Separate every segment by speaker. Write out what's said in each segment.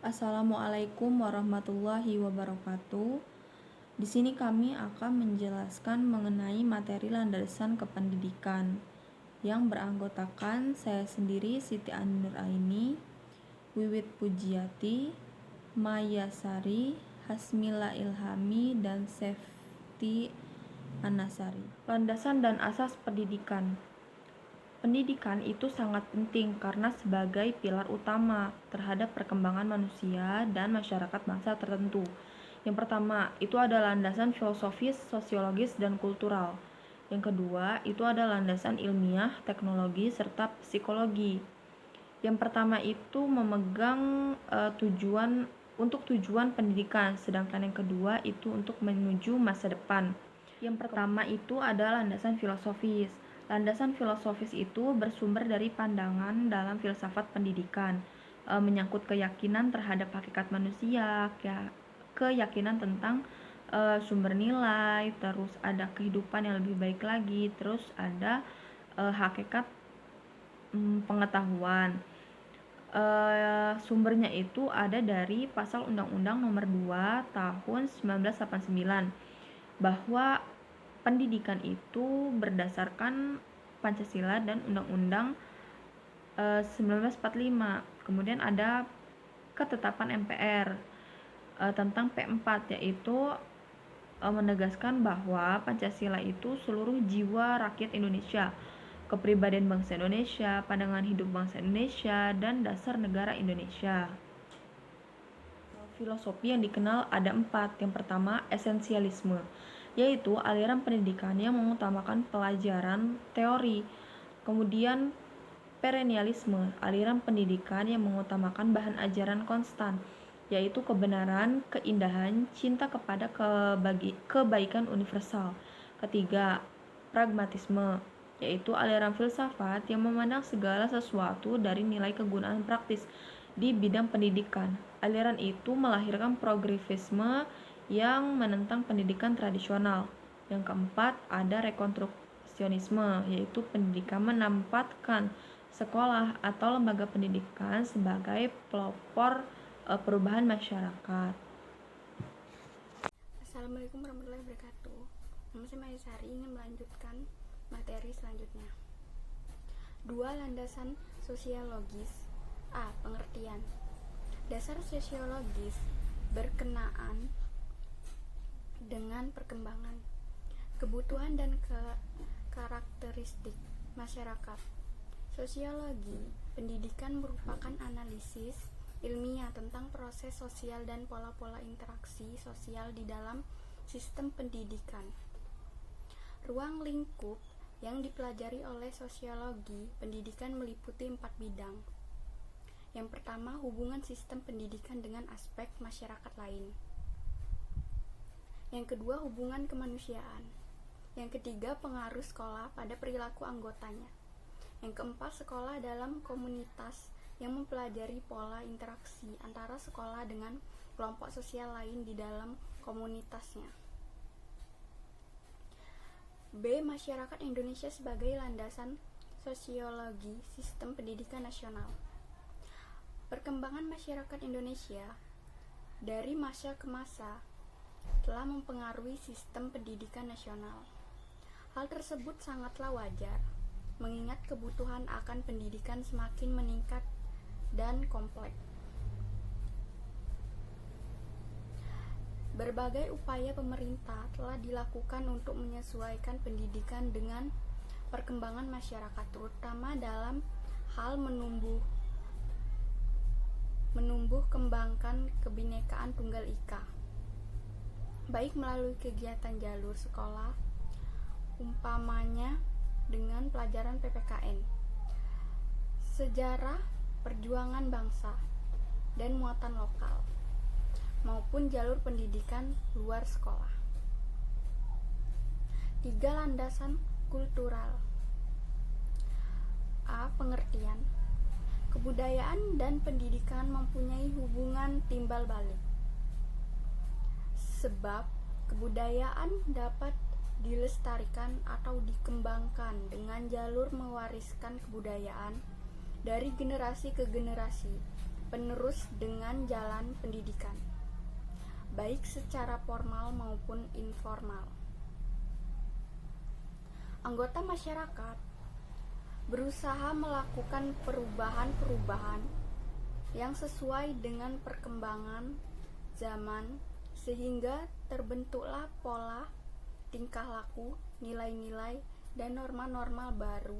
Speaker 1: Assalamualaikum warahmatullahi wabarakatuh. Di sini kami akan menjelaskan mengenai materi landasan kependidikan yang beranggotakan saya sendiri Siti Nur Aini, Wiwit Pujiati, Maya Sari, Hasmila Ilhami, dan Sefti Anasari. Landasan dan asas pendidikan. Pendidikan itu sangat penting karena sebagai pilar utama terhadap perkembangan manusia dan masyarakat bangsa tertentu. Yang pertama, itu ada landasan filosofis, sosiologis, dan kultural. Yang kedua, itu ada landasan ilmiah, teknologi, serta psikologi. Yang pertama itu memegang tujuan pendidikan, sedangkan yang kedua itu untuk menuju masa depan. Yang pertama itu ada landasan filosofis. Landasan filosofis itu bersumber dari pandangan dalam filsafat pendidikan, menyangkut keyakinan terhadap hakikat manusia, keyakinan tentang sumber nilai, terus ada kehidupan yang lebih baik lagi, terus ada hakikat pengetahuan. Sumbernya itu ada dari pasal Undang-Undang Nomor 2 Tahun 1989 bahwa pendidikan itu berdasarkan Pancasila dan Undang-Undang 1945. Kemudian ada ketetapan MPR tentang P4, yaitu menegaskan bahwa Pancasila itu seluruh jiwa rakyat Indonesia, kepribadian bangsa Indonesia, pandangan hidup bangsa Indonesia, dan dasar negara Indonesia. Filosofi yang dikenal ada 4. Yang pertama, esensialisme, yaitu aliran pendidikan yang mengutamakan pelajaran teori. Kemudian, perennialisme, aliran pendidikan yang mengutamakan bahan ajaran konstan, yaitu kebenaran, keindahan, cinta kepada kebaikan universal. Ketiga, pragmatisme, yaitu aliran filsafat yang memandang segala sesuatu dari nilai kegunaan praktis di bidang pendidikan. Aliran itu melahirkan progresisme yang menentang pendidikan tradisional. Yang keempat, ada rekonstruksionisme, yaitu pendidikan menempatkan sekolah atau lembaga pendidikan sebagai pelopor perubahan masyarakat.
Speaker 2: Assalamualaikum warahmatullahi wabarakatuh. Nama saya Maya Sari, ingin melanjutkan materi selanjutnya. 2. Landasan sosiologis. A. Pengertian. Dasar sosiologis berkenaan dengan perkembangan, kebutuhan dan karakteristik masyarakat. Sosiologi pendidikan merupakan analisis ilmiah tentang proses sosial dan pola-pola interaksi sosial di dalam sistem pendidikan. Ruang lingkup yang dipelajari oleh sosiologi pendidikan meliputi 4 bidang. Yang pertama, hubungan sistem pendidikan dengan aspek masyarakat lain. Yang kedua, hubungan kemanusiaan. Yang ketiga, pengaruh sekolah pada perilaku anggotanya. Yang keempat, sekolah dalam komunitas yang mempelajari pola interaksi antara sekolah dengan kelompok sosial lain di dalam komunitasnya. B. Masyarakat Indonesia sebagai landasan sosiologi sistem pendidikan nasional. Perkembangan masyarakat Indonesia dari masa ke masa telah mempengaruhi sistem pendidikan nasional. Hal tersebut sangatlah wajar, mengingat kebutuhan akan pendidikan semakin meningkat dan kompleks. Berbagai upaya pemerintah telah dilakukan untuk menyesuaikan pendidikan dengan perkembangan masyarakat, terutama dalam hal menumbuh kembangkan kebinekaan Tunggal Ika, baik melalui kegiatan jalur sekolah, umpamanya dengan pelajaran PPKN, sejarah perjuangan bangsa dan muatan lokal, maupun jalur pendidikan luar sekolah. 3. Landasan kultural. A. Pengertian. Kebudayaan dan pendidikan mempunyai hubungan timbal balik. Sebab kebudayaan dapat dilestarikan atau dikembangkan dengan jalur mewariskan kebudayaan dari generasi ke generasi penerus dengan jalan pendidikan, baik secara formal maupun informal. Anggota masyarakat berusaha melakukan perubahan-perubahan yang sesuai dengan perkembangan zaman, sehingga terbentuklah pola tingkah laku, nilai-nilai, dan norma-norma baru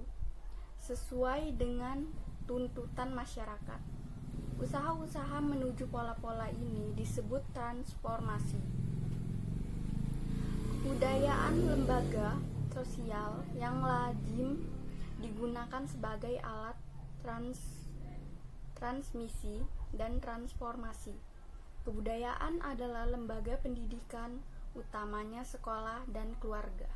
Speaker 2: sesuai dengan tuntutan masyarakat. Usaha-usaha menuju pola-pola ini disebut transformasi. Kebudayaan lembaga sosial yang lazim digunakan sebagai alat transmisi dan transformasi. Kebudayaan adalah lembaga pendidikan, utamanya sekolah dan keluarga.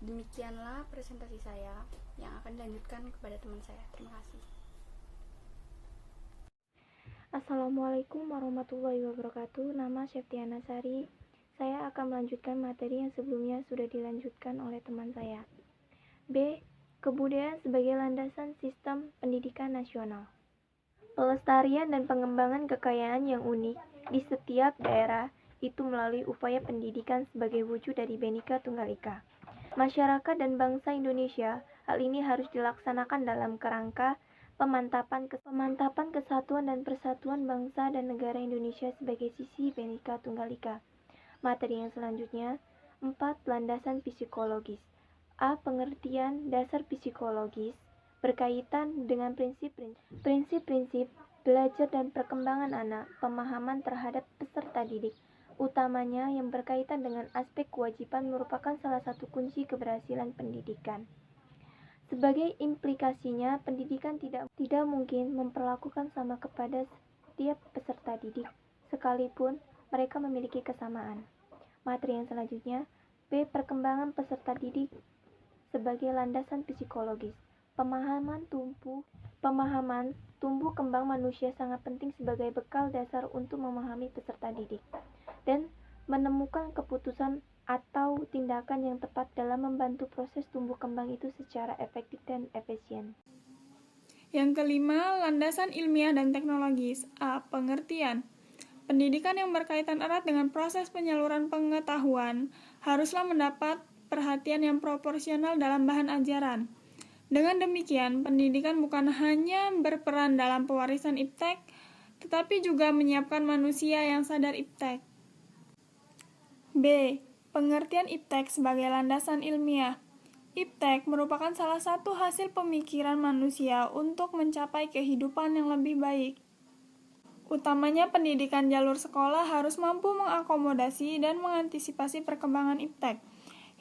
Speaker 2: Demikianlah presentasi saya yang akan dilanjutkan kepada teman saya. Terima kasih.
Speaker 3: Assalamualaikum warahmatullahi wabarakatuh. Nama Septiana Sari. Saya akan melanjutkan materi yang sebelumnya sudah dilanjutkan oleh teman saya. B. Kebudayaan sebagai landasan sistem pendidikan nasional. Pelestarian dan pengembangan kekayaan yang unik di setiap daerah itu melalui upaya pendidikan sebagai wujud dari Bhinneka Tunggal Ika. Masyarakat dan bangsa Indonesia, hal ini harus dilaksanakan dalam kerangka pemantapan kesatuan dan persatuan bangsa dan negara Indonesia sebagai sisi Bhinneka Tunggal Ika. Materi yang selanjutnya, 4. Landasan psikologis. A. Pengertian dasar psikologis berkaitan dengan prinsip-prinsip belajar dan perkembangan anak, pemahaman terhadap peserta didik, utamanya yang berkaitan dengan aspek kewajiban merupakan salah satu kunci keberhasilan pendidikan. Sebagai implikasinya, pendidikan tidak mungkin memperlakukan sama kepada setiap peserta didik, sekalipun mereka memiliki kesamaan. Materi yang selanjutnya, B. Perkembangan peserta didik sebagai landasan psikologis. Pemahaman tumbuh kembang manusia sangat penting sebagai bekal dasar untuk memahami peserta didik dan menemukan keputusan atau tindakan yang tepat dalam membantu proses tumbuh kembang itu secara efektif dan efisien.
Speaker 4: Yang kelima, landasan ilmiah dan teknologis. A. Pengertian. Pendidikan yang berkaitan erat dengan proses penyaluran pengetahuan haruslah mendapat perhatian yang proporsional dalam bahan ajaran. Dengan demikian, pendidikan bukan hanya berperan dalam pewarisan iptek, tetapi juga menyiapkan manusia yang sadar iptek. B. Pengertian iptek sebagai landasan ilmiah. Iptek merupakan salah satu hasil pemikiran manusia untuk mencapai kehidupan yang lebih baik. Utamanya pendidikan jalur sekolah harus mampu mengakomodasi dan mengantisipasi perkembangan iptek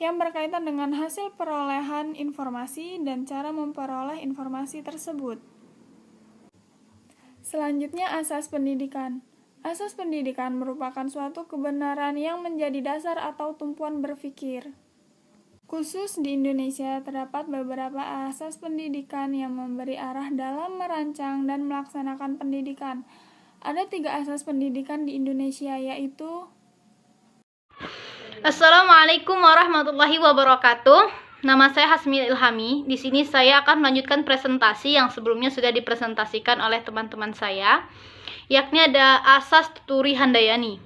Speaker 4: yang berkaitan dengan hasil perolehan informasi dan cara memperoleh informasi tersebut. Selanjutnya, asas pendidikan. Asas pendidikan merupakan suatu kebenaran yang menjadi dasar atau tumpuan berpikir. Khusus di Indonesia, terdapat beberapa asas pendidikan yang memberi arah dalam merancang dan melaksanakan pendidikan. Ada 3 asas pendidikan di Indonesia, yaitu
Speaker 5: Assalamualaikum warahmatullahi wabarakatuh. Nama saya Hasmi Ilhami. Di sini saya akan melanjutkan presentasi yang sebelumnya sudah dipresentasikan oleh teman-teman saya, yakni ada asas Tutwuri Handayani.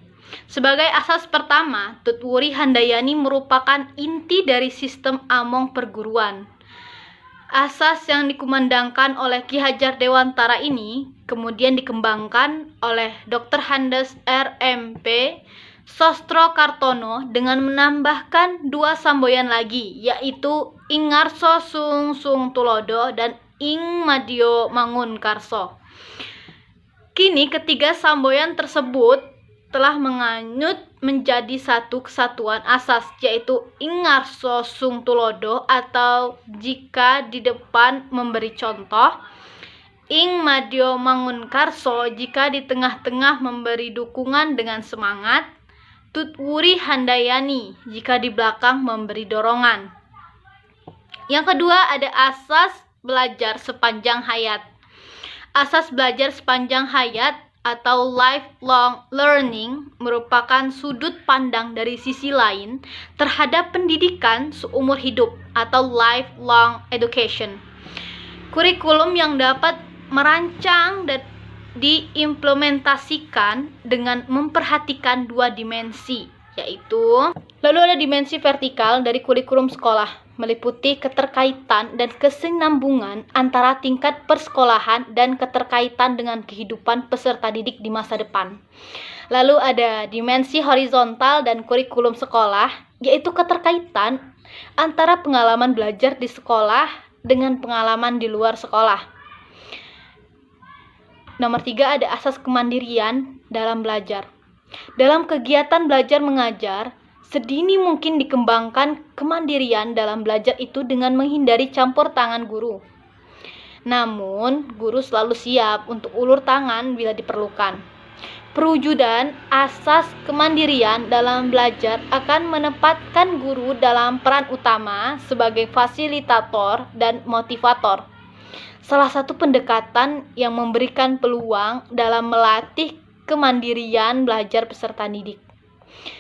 Speaker 5: Sebagai asas pertama, Tutwuri Handayani merupakan inti dari sistem Among perguruan. Asas yang dikumandangkan oleh Ki Hajar Dewantara ini kemudian dikembangkan oleh Dr. Handes R.M.P. Sostrokartono dengan menambahkan 2 samboyan lagi, yaitu Ing Ngarso Sung Sung Tulodo dan Ing Madyo Mangunkarso. Kini ketiga samboyan tersebut telah menganyut menjadi satu kesatuan asas, yaitu Ing Ngarso Sung Tulodo atau jika di depan memberi contoh, Ing Madyo Mangunkarso jika di tengah-tengah memberi dukungan dengan semangat, Tutwuri Handayani jika di belakang memberi dorongan. Yang kedua ada asas belajar sepanjang hayat. Asas belajar sepanjang hayat atau lifelong learning merupakan sudut pandang dari sisi lain terhadap pendidikan seumur hidup atau lifelong education. Kurikulum yang dapat merancang dan diimplementasikan dengan memperhatikan dua dimensi, yaitu lalu ada dimensi vertikal dari kurikulum sekolah, meliputi keterkaitan dan kesinambungan antara tingkat persekolahan dan keterkaitan dengan kehidupan peserta didik di masa depan. Lalu ada dimensi horizontal dan kurikulum sekolah, yaitu keterkaitan antara pengalaman belajar di sekolah dengan pengalaman di luar sekolah. Nomor 3 ada asas kemandirian dalam belajar. Dalam kegiatan belajar mengajar, sedini mungkin dikembangkan kemandirian dalam belajar itu dengan menghindari campur tangan guru. Namun, guru selalu siap untuk ulur tangan bila diperlukan. Perwujudan asas kemandirian dalam belajar akan menempatkan guru dalam peran utama sebagai fasilitator dan motivator. Salah satu pendekatan yang memberikan peluang dalam melatih kemandirian belajar peserta didik.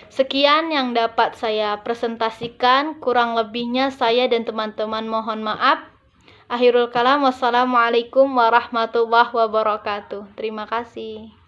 Speaker 5: Sekian yang dapat saya presentasikan, kurang lebihnya saya dan teman-teman mohon maaf. Akhirul kalam, wassalamualaikum warahmatullahi wabarakatuh. Terima kasih.